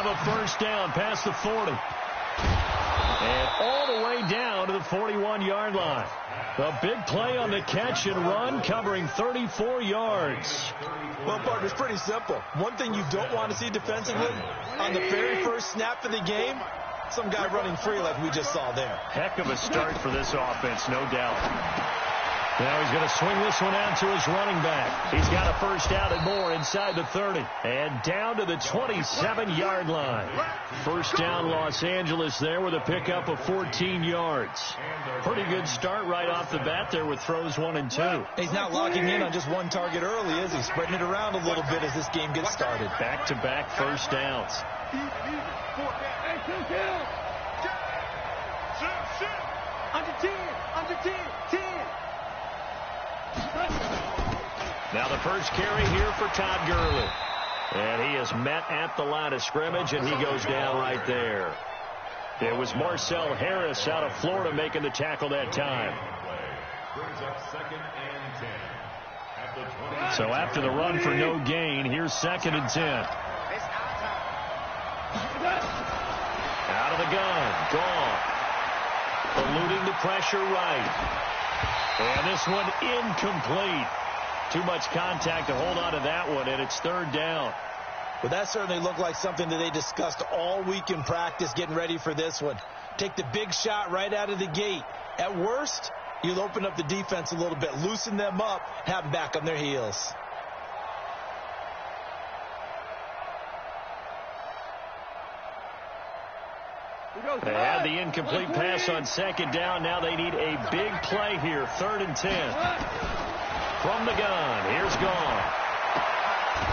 have a first down past the 40. And all the way down to the 41-yard line. A big play on the catch and run, covering 34 yards. Well, partner, it's pretty simple. One thing you don't want to see defensively, on the very first snap of the game, some guy running free like we just saw there. Heck of a start for this offense, no doubt. Now he's going to swing this one out to his running back. He's got a first down and more inside the 30. And down to the 27-yard line. First down Los Angeles there with a pickup of 14 yards. Pretty good start right off the bat there with throws 1 and 2. He's not locking in on just one target early, is he? Spreading it around a little bit as this game gets started. Back-to-back first downs. Under 10, 10. Now the first carry here for Todd Gurley. And he is met at the line of scrimmage, and he goes down right there. It was Marcel Harris out of Florida making the tackle that time. So after the run for no gain, here's 2nd and 10. Out of the gun. Gone. Eluding the pressure right. And this one incomplete. Too much contact to hold on to that one, and it's 3rd down. Well, that certainly looked like something that they discussed all week in practice getting ready for this one. Take the big shot right out of the gate. At worst, you'll open up the defense a little bit, loosen them up, have them back on their heels. They had the incomplete pass on 2nd down. Now they need a big play here. 3rd and 10. From the gun. Here's gone.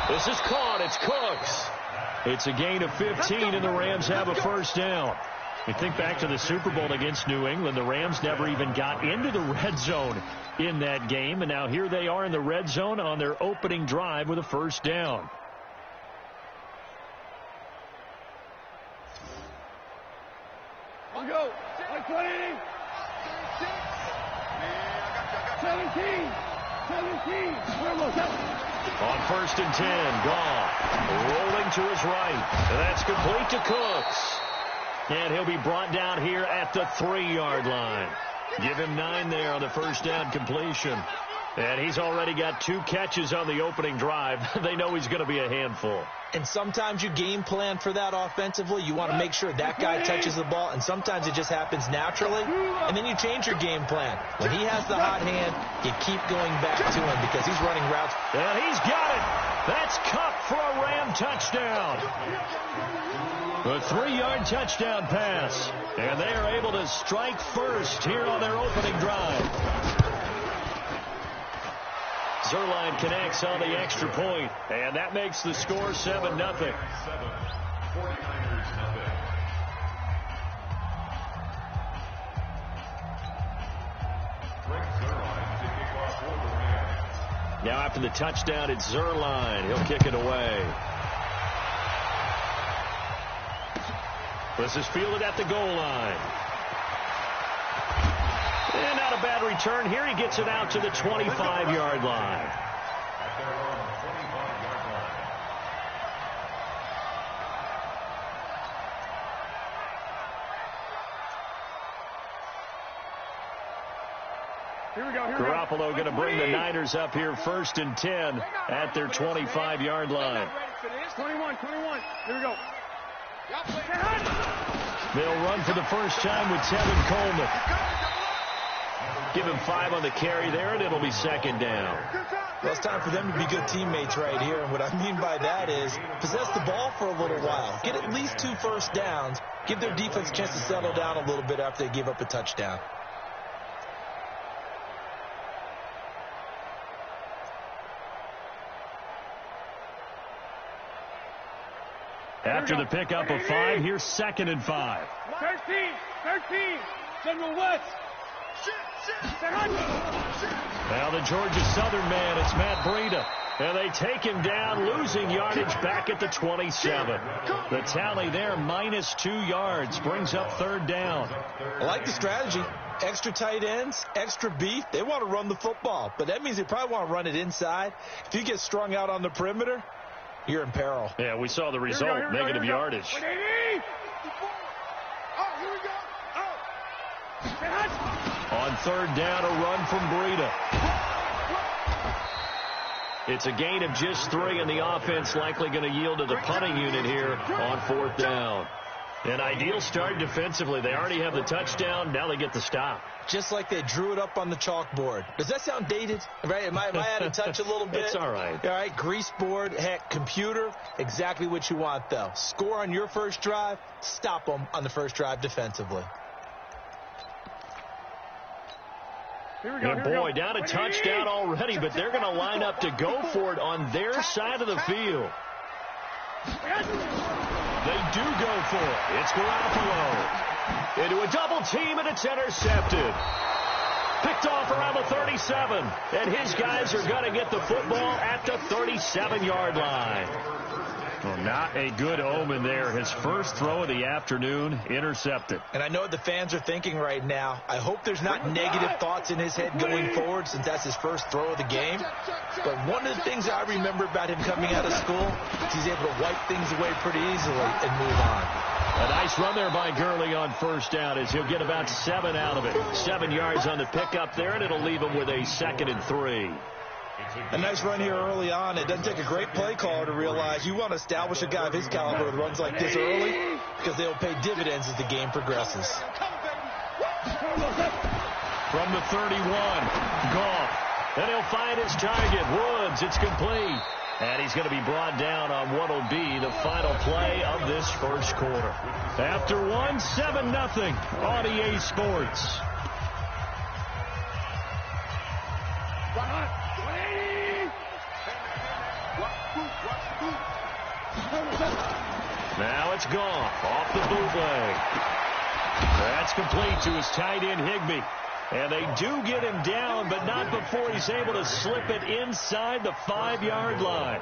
This is caught. It's Cooks. It's a gain of 15, and the Rams have a first down. You think back to the Super Bowl against New England. The Rams never even got into the red zone in that game, and now here they are in the red zone on their opening drive with a first down. Go. 20. 17. On 1st and 10, gone. Rolling to his right. And that's complete to Cooks. And he'll be brought down here at the 3-yard line. Give him 9 there on the first down completion. And he's already got 2 catches on the opening drive. They know he's going to be a handful. And sometimes you game plan for that offensively. You want to make sure that guy touches the ball, and sometimes it just happens naturally, and then you change your game plan. When he has the hot hand, you keep going back to him because he's running routes. And he's got it. That's Cup for a Ram touchdown. A 3-yard touchdown pass. And they are able to strike first here on their opening drive. Zerline connects on the extra point, and that makes the score 7-0. Now after the touchdown, it's Zerline. He'll kick it away. This is fielded at the goal line. And not a bad return here. He gets it out to the 25-yard line. Garoppolo going to bring the Niners up here 1st and 10 at their 25-yard line. 21. Here we go. They'll run for the first time with Tevin Coleman. Give him 5 on the carry there, and it'll be 2nd down. Well, it's time for them to be good teammates right here. And what I mean by that is possess the ball for a little while. Get at least 2 first downs. Give their defense a chance to settle down a little bit after they give up a touchdown. After the pickup of 5, here's 2nd and 5. 13. General West. Now the Georgia Southern man, it's Matt Breida. And they take him down, losing yardage back at the 27. The tally there, -2 yards, brings up 3rd down. I like the strategy. Extra tight ends, extra beef. They want to run the football, but that means they probably want to run it inside. If you get strung out on the perimeter, you're in peril. Yeah, we saw the result, negative yardage. On third down, a run from Breida. It's a gain of just 3, and the offense likely going to yield to the punting unit here on fourth down. An ideal start defensively. They already have the touchdown. Now they get the stop. Just like they drew it up on the chalkboard. Does that sound dated? Right? Am I out of touch a little bit? It's all right. All right, grease board, heck, computer, exactly what you want, though. Score on your first drive, stop them on the first drive defensively. And boy, down a touchdown already, but they're going to line up to go for it on their side of the field. They do go for it. It's Garoppolo. Into a double team, and it's intercepted. Picked off around the 37. And his guys are going to get the football at the 37-yard line. Well, not a good omen there. His first throw of the afternoon intercepted. And I know what the fans are thinking right now. I hope there's not negative thoughts in his head going forward since that's his first throw of the game. But one of the things I remember about him coming out of school is he's able to wipe things away pretty easily and move on. A nice run there by Gurley on first down as he'll get about 7 out of it. 7 yards on the pickup there, and it'll leave him with a 2nd and 3. A nice run here early on. It doesn't take a great play caller to realize you want to establish a guy of his caliber with runs like this early because they'll pay dividends as the game progresses. From the 31, Goff. Then he'll find his target, Woods. It's complete. And he's going to be brought down on what will be the final play of this first quarter. After 1, 7-0 on EA Sports. Now it's Goff off the bootleg. That's complete to his tight end, Higbee. And they do get him down, but not before he's able to slip it inside the 5-yard line.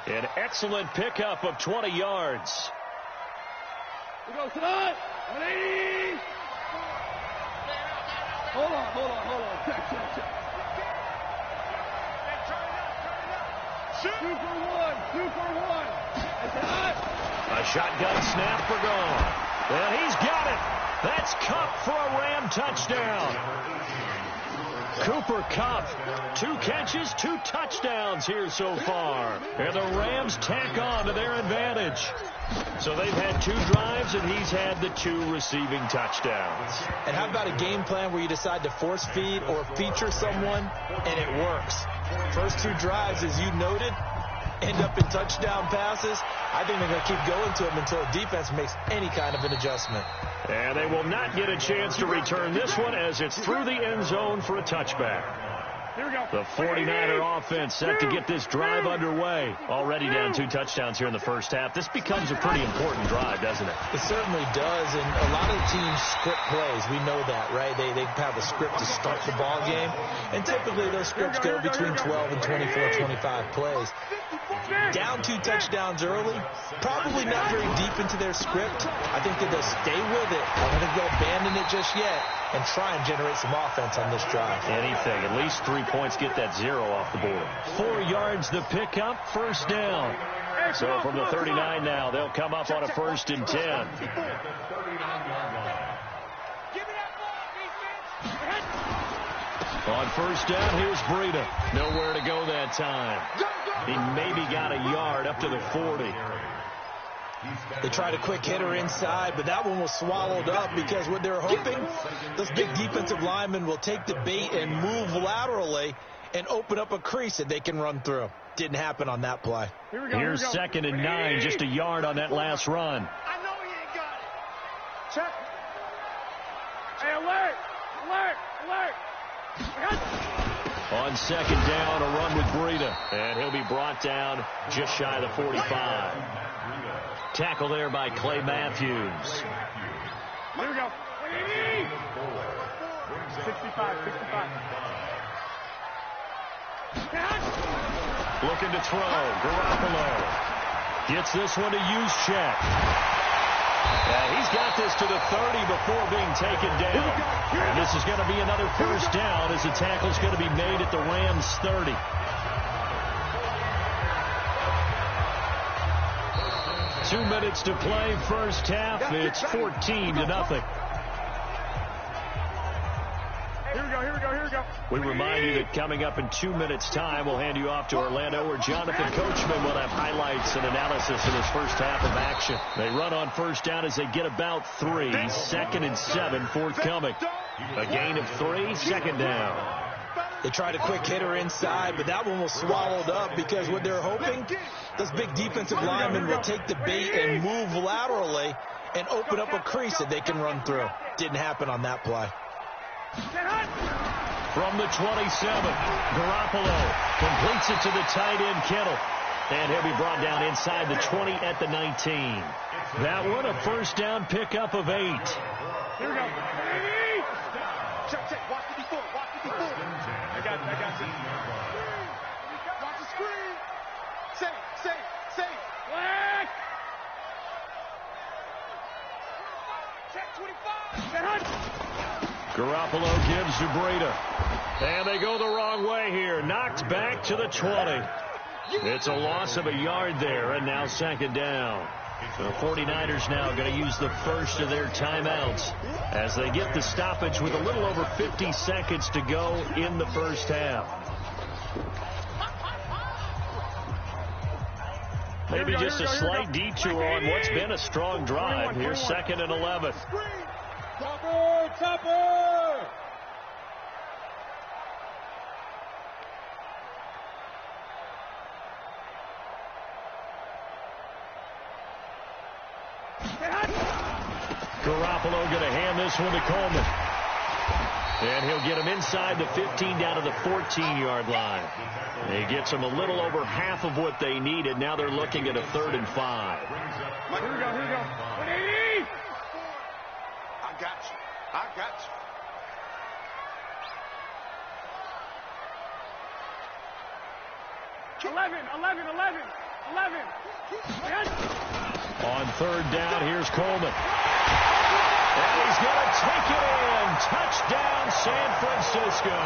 An excellent pickup of 20 yards. We go, son. 180. Hold on. Check. 2 for 1. A shotgun snap for Goff. And he's got it. That's Kupp for a Ram touchdown. Cooper Kupp, 2 catches, 2 touchdowns here so far. And the Rams tack on to their advantage. So they've had 2 drives, and he's had the 2 receiving touchdowns. And how about a game plan where you decide to force feed or feature someone, and it works? First 2 drives, as you noted, end up in touchdown passes. I think they're going to keep going to him until the defense makes any kind of an adjustment. And they will not get a chance to return this one as it's through the end zone for a touchback. Here we go. The 49er offense set to get this drive underway. Already down 2 touchdowns here in the first half. This becomes a pretty important drive, doesn't it? It certainly does, and a lot of teams script plays. We know that, right? They have a script to start the ball game, and typically those scripts go between 12 and 24, 25 plays. Down 2 touchdowns early, probably not very deep into their script. I think that they'll stay with it. I don't think they'll abandon it just yet and try and generate some offense on this drive. Anything. At least 3 points, get that 0 off the board. 4 yards the pickup, first down. So from the 39 now, they'll come up on a 1st and 10. On first down, here's Breida. Nowhere to go that time. He maybe got a yard up to the 40. They tried a quick hitter inside, but that one was swallowed up because what they're hoping, those big defensive linemen will take the bait and move laterally and open up a crease that they can run through. Didn't happen on that play. Here's 2nd and 9, just a yard on that last run. I know he ain't got it. Check. Hey, alert. On 2nd down, a run with Breida. And he'll be brought down just shy of the 45. Tackle there by Clay Matthews. Here we go. 65. Looking to throw. Garoppolo gets this one to Juszczyk. He's got this to the 30 before being taken down. And this is going to be another first down as the tackle's going to be made at the Rams' 30. 2 minutes to play first half. It's 14-0. Here we go. We remind you that coming up in 2 minutes' time, we'll hand you off to Orlando, where Jonathan Coachman will have highlights and analysis of his first half of action. They run on first down as they get about 3. 2nd and 7 forthcoming. A gain of 3, second down. They tried a quick hitter inside, but that one was swallowed up because what they're hoping, this big defensive lineman will take the bait and move laterally and open up a crease that they can run through. Didn't happen on that play. From the 27, Garoppolo completes it to the tight end, Kittle. And he'll be brought down inside the 20 at the 19. That one, a first down pickup of 8. Here we go. Check. Watch it before. I got you. Watch the screen. Safe. Black. Check 25. Garoppolo gives to Breida. And they go the wrong way here. Knocked back to the 20. It's a loss of a yard there, and now second down. The 49ers now going to use the first of their timeouts as they get the stoppage with a little over 50 seconds to go in the first half. Maybe just a slight detour on what's been a strong drive. Here's 2nd and 11. Topper! Garoppolo going to hand this one to Coleman. And he'll get him inside the 15 down to the 14-yard line. He gets them a little over half of what they needed. Now they're looking at a 3rd and 5. Here we go. 180! I got you. 11. On 3rd down, here's Coleman. And he's going to take it in. Touchdown, San Francisco.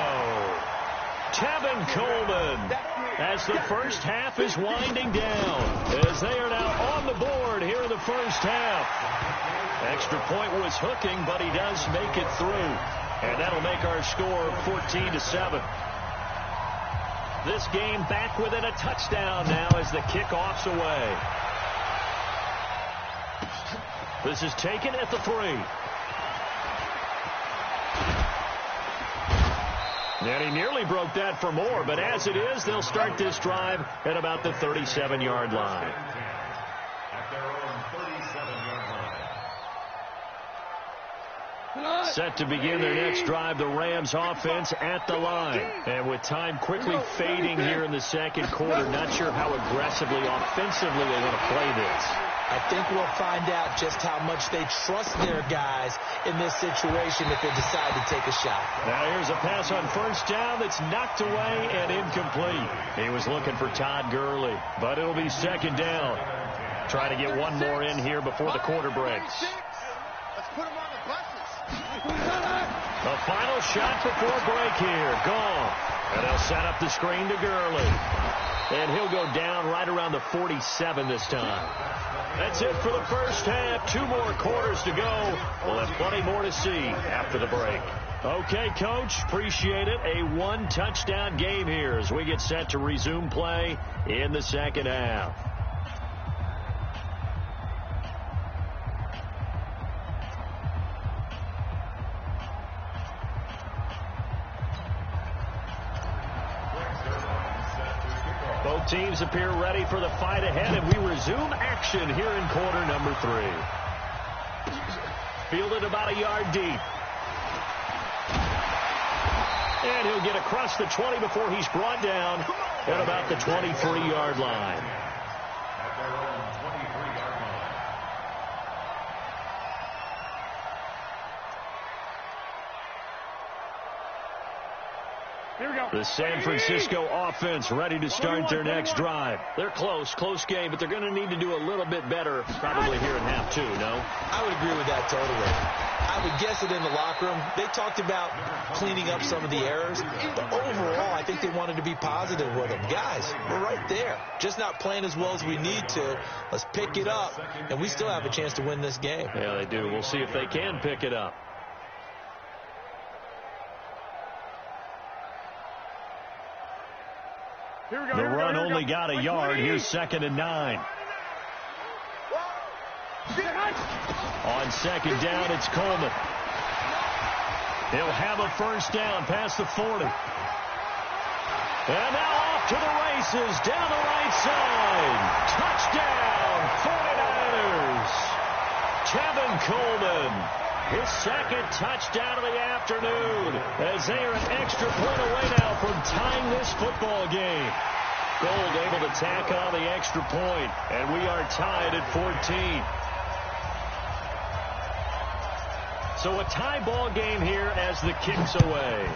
Tevin Coleman, as the first half is winding down, as they are now on the board here in the first half. Extra point was hooking, but he does make it through. And that'll make our score 14-7. This game back within a touchdown now as the kickoff's away. This is taken at the 3. And he nearly broke that for more, but as it is, they'll start this drive at about the 37-yard line. Set to begin their next drive, the Rams offense at the line. And with time quickly fading here in the second quarter, not sure how aggressively, offensively they want to play this. I think we'll find out just how much they trust their guys in this situation if they decide to take a shot. Now here's a pass on first down that's knocked away and incomplete. He was looking for Todd Gurley, but it'll be second down. Try to get one more in here before the quarter breaks. Let's put them on the buses. The final shot before break here. Gone. And they'll set up the screen to Gurley. And he'll go down right around the 47 this time. That's it for the first half. 2 more quarters to go. We'll have plenty more to see after the break. Okay, Coach, appreciate it. A 1-touchdown game here as we get set to resume play in the second half. Both teams appear ready for the fight ahead, and we resume action here in quarter number 3. Fielded about a yard deep. And he'll get across the 20 before he's brought down at about the 23-yard line. Here we go. The San Francisco offense ready to start their next drive. They're close game, but they're going to need to do a little bit better probably here in half two, no? I would agree with that totally. I would guess it in the locker room. They talked about cleaning up some of the errors, but overall, I think they wanted to be positive with them. Guys, we're right there. Just not playing as well as we need to. Let's pick it up, and we still have a chance to win this game. Yeah, they do. We'll see if they can pick it up. Here we go. The Here we run go, only got a yard. Here's 2nd and 9. On 2nd down, it's Coleman. He'll have a first down past the 40. And now off to the races down the right side. Touchdown, 49ers. Kevin Coleman, his 2nd touchdown of the afternoon, as they are an extra point away now from tying this football game. Gold able to tack on the extra point, and we are tied at 14. So a tie ball game here as the kick's away.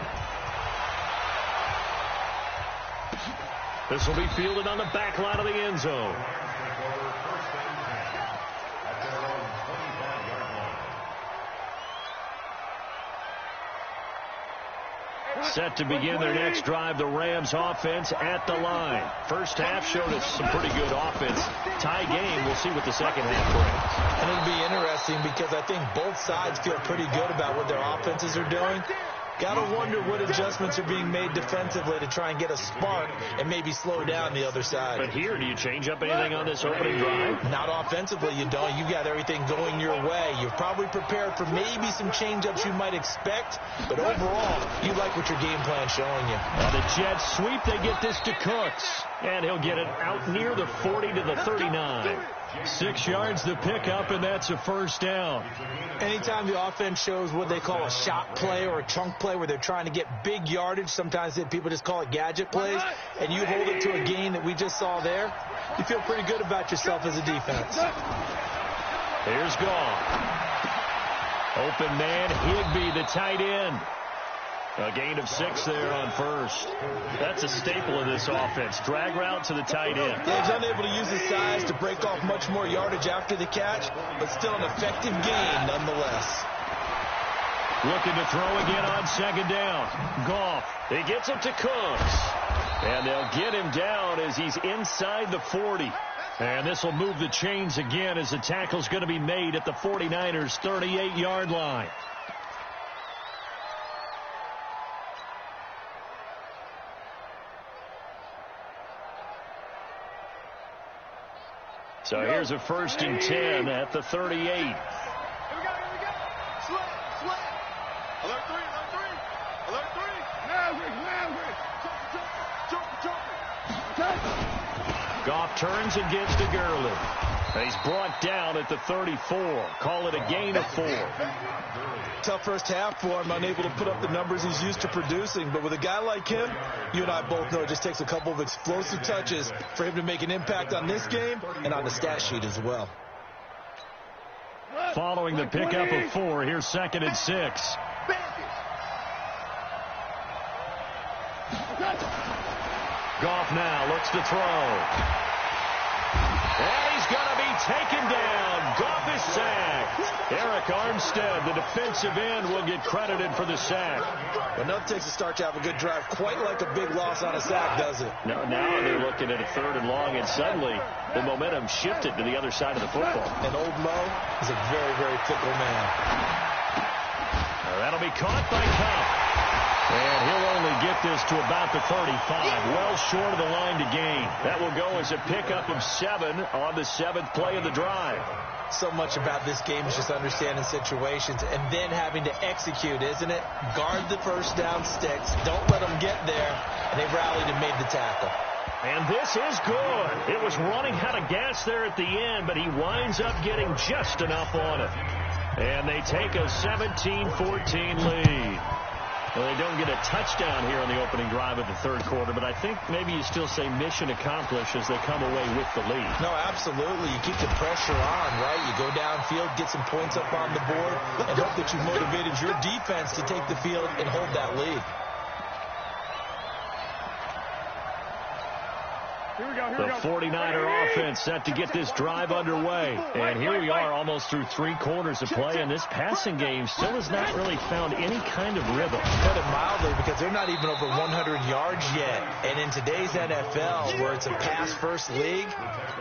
This will be fielded on the back line of the end zone. Set to begin their next drive, the Rams offense at the line. First half showed us some pretty good offense. Tie game, we'll see what the second half brings. And it'll be interesting because I think both sides feel pretty good about what their offenses are doing. Got to wonder what adjustments are being made defensively to try and get a spark and maybe slow down the other side. But here, do you change up anything on this opening drive? Not offensively, you don't. You've got everything going your way. You're probably prepared for maybe some change-ups you might expect, but overall, you like what your game plan's showing you. On the Jets sweep, they get this to Cooks, and he'll get it out near the 40 to the 39. 6 yards to pick up, and that's a first down. Anytime the offense shows what they call a shot play or a chunk play where they're trying to get big yardage, sometimes people just call it gadget plays, and you hold it to a gain that we just saw there, you feel pretty good about yourself as a defense. Here's Goff. Open man, Higbee, the tight end. A gain of 6 there on first. That's a staple of this offense. Drag route to the tight end. Yeah, he's unable to use his size to break off much more yardage after the catch, but still an effective gain nonetheless. Looking to throw again on 2nd down. Goff, he gets it to Cooks. And they'll get him down as he's inside the 40. And this will move the chains again as the tackle's going to be made at the 49ers' 38-yard line. So here's a 1st and 10 at the 38. Here we go. Slant. Alert 3. Alert 3. Now. Goff turns and gets to Gurley. He's brought down at the 34. Call it a gain of 4. Tough first half for him, unable to put up the numbers he's used to producing. But with a guy like him, you and I both know it just takes a couple of explosive touches for him to make an impact on this game and on the stat sheet as well. Following the pickup of 4, here's 2nd and 6. Goff now looks to throw. And he's going to be taken down. Goff is sacked. Eric Armstead, the defensive end, will get credited for the sack. Well, nothing takes a start to have a good drive quite like a big loss on a sack, does it? No, now they're looking at a 3rd and long, and suddenly the momentum shifted to the other side of the football. And old Mo is a very, very fickle man. That'll be caught by Cup. And he'll only get this to about the 35, well short of the line to gain. That will go as a pickup of 7 on the 7th play of the drive. So much about this game is just understanding situations and then having to execute, isn't it? Guard the first down sticks. Don't let them get there. And they rallied and made the tackle. And this is good. It was running out of gas there at the end, but he winds up getting just enough on it. And they take a 17-14 lead. Well, they don't get a touchdown here on the opening drive of the 3rd quarter, but I think maybe you still say mission accomplished as they come away with the lead. No, absolutely. You keep the pressure on, right? You go downfield, get some points up on the board, and hope that you motivated your defense to take the field and hold that lead. The 49er offense set to get this drive underway. And here we are almost through 3 quarters of play, and this passing game still has not really found any kind of rhythm. Put it mildly, because they're not even over 100 yards yet. And in today's NFL, where it's a pass-first league,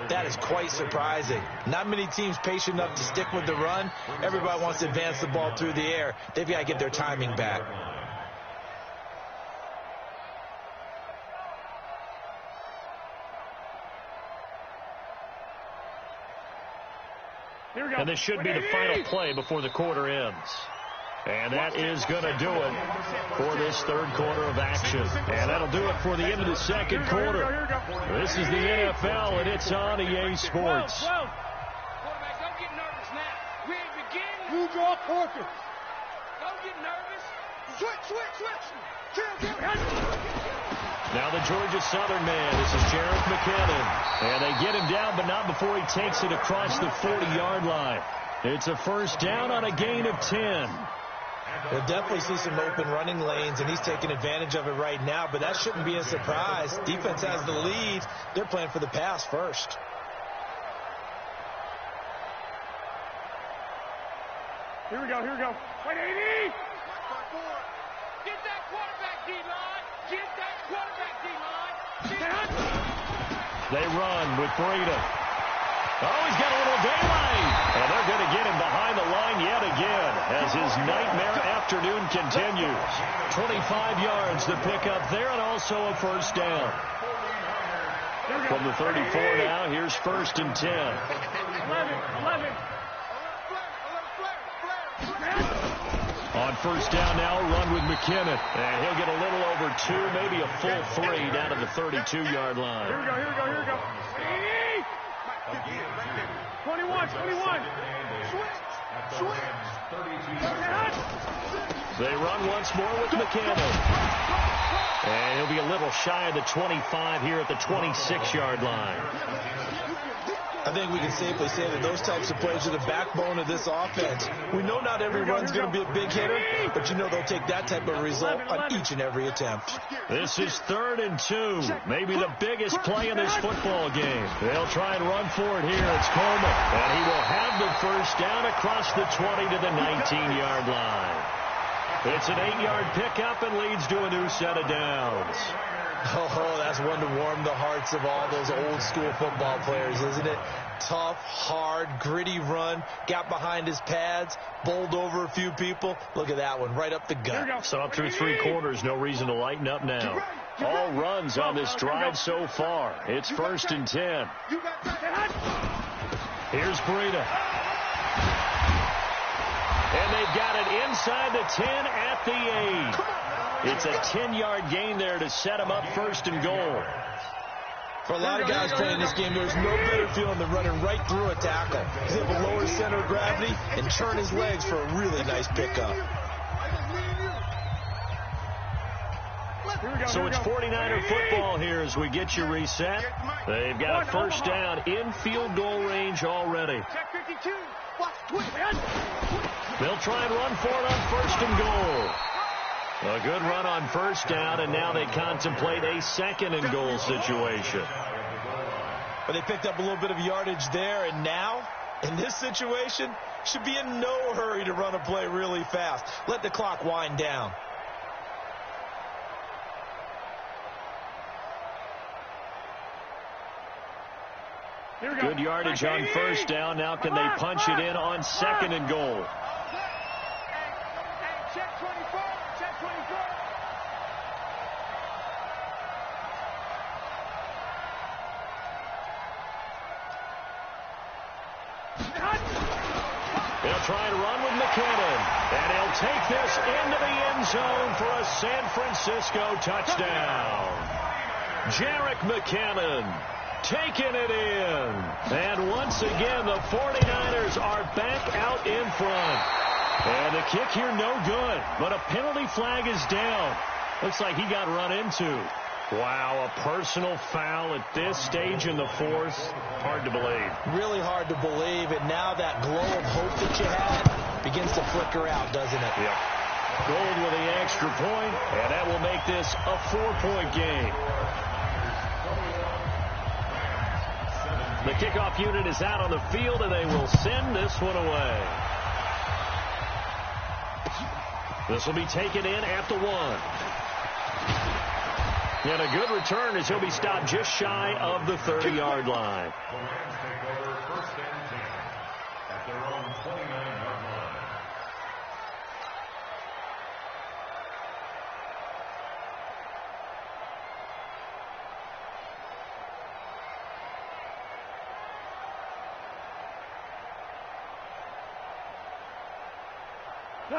that is quite surprising. Not many teams patient enough to stick with the run. Everybody wants to advance the ball through the air. They've got to get their timing back. And this should be the final play before the quarter ends. And that is going to do it for this third quarter of action. And that'll do it for the end of the second quarter. This is the NFL, and it's on EA Sports. Quarterback, don't get nervous now. We ain't beginning. Lose your focus. Don't get nervous. Switch. Now the Georgia Southern man. This is Jarek McKinnon. And they get him down, but not before he takes it across the 40-yard line. It's a first down on a gain of 10. We'll definitely see some open running lanes, and he's taking advantage of it right now, but that shouldn't be a surprise. Defense has the lead. They're playing for the pass first. Here we go. Wait, 80! Get that quarterback, D-line! Get that quarterback, D-line! They run with Breida. Oh, he's got a little daylight. And they're going to get him behind the line yet again as his nightmare afternoon continues. 25 yards to pick up there, and also a first down. From the 34 now, here's first and 10. 11. On first down now, a run with McKinnon. And he'll get a little over 2, maybe a full 3 down to the 32-yard line. Here we go. 21. Switch. They run once more with McKinnon. And he'll be a little shy of the 25 here at the 26-yard line. I think we can safely say that those types of plays are the backbone of this offense. We know not every run's going to be a big hitter, but you know they'll take that type of result on each and every attempt. This is 3rd and 2, maybe the biggest play in this football game. They'll try and run for it here. It's Coleman, and he will have the first down across the 20 to the 19-yard line. It's an 8-yard pickup and leads to a new set of downs. Oh, that's one to warm the hearts of all those old-school football players, isn't it? Tough, hard, gritty run, got behind his pads, bowled over a few people. Look at that one, right up the gut. So up through 3 quarters, no reason to lighten up now. All runs on this drive so far. It's first and 10. Here's Breida. And they've got it inside the 10 at the 8. It's a 10-yard gain there to set him up first and goal. For a lot of guys playing this game, there's no better feeling than running right through a tackle. He's able to lower his center of gravity and turn his legs for a really nice pickup. So it's 49er football here as we get you reset. They've got a first down in field goal range already. They'll try and run for it on first and goal. A good run on first down, and now they contemplate a second and goal situation. But they picked up a little bit of yardage there, and now, in this situation, should be in no hurry to run a play really fast. Let the clock wind down. Good yardage on first down. Now can they punch it in on second and goal? Check 24. They'll try and run with McKinnon. And he'll take this into the end zone for a San Francisco touchdown. Jarek McKinnon taking it in. And once again, the 49ers are back out in front. And the kick here no good. But a penalty flag is down. Looks like he got run into. Wow, a personal foul at this stage in the fourth. Hard to believe. Really hard to believe. And now that glow of hope that you had begins to flicker out, doesn't it? Yep. Gold with the extra point, and that will make this a 4-point game. The kickoff unit is out on the field, and they will send this one away. This will be taken in at the 1. And a good return as he'll be stopped just shy of the 30-yard line. The Rams take over 1st and 10 at their own 29-yard line.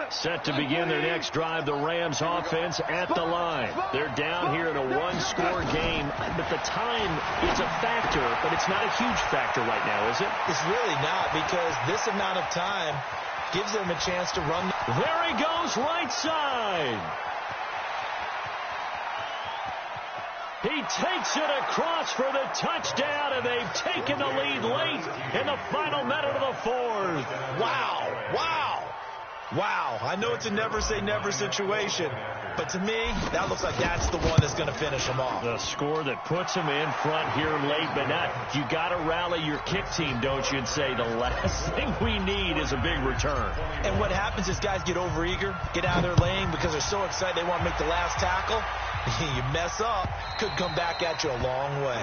Set to begin their next drive, the Rams offense at the line. They're down here in a one-score game, but the time is a factor, but it's not a huge factor right now, is it? It's really not, because this amount of time gives them a chance to run. There he goes, right side. He takes it across for the touchdown, and they've taken the lead late in the final minute of the 4th. Wow, wow. Wow, I know it's a never-say-never situation, but to me, that looks like that's the one that's going to finish them off. The score that puts them in front here late, but not. You got to rally your kick team, don't you, and say the last thing we need is a big return. And what happens is guys get overeager, get out of their lane because they're so excited they want to make the last tackle. You mess up, could come back at you a long way.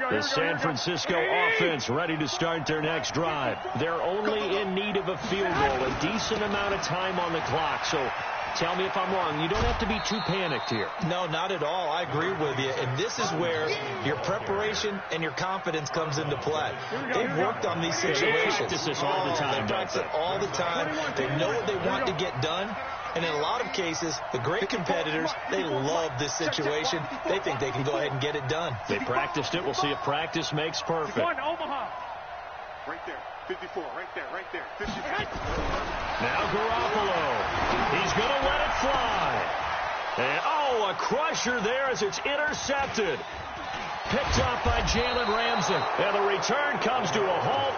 The San Francisco offense ready to start their next drive. They're only in need of a field goal, a decent amount of time on the clock. So tell me if I'm wrong. You don't have to be too panicked here. No, not at all. I agree with you. And this is where your preparation and your confidence comes into play. They've worked on these situations. They practice this all the time. They practice it all the time. They know what they want to get done. And in a lot of cases, the great competitors, they love this situation. They think they can go ahead and get it done. They practiced it. We'll see if practice makes perfect. Omaha. Right there. 54. Right there. 54. Now Garoppolo. He's going to let it fly. And, a crusher there as it's intercepted. Picked off by Jalen Ramsey. And the return comes to a halt.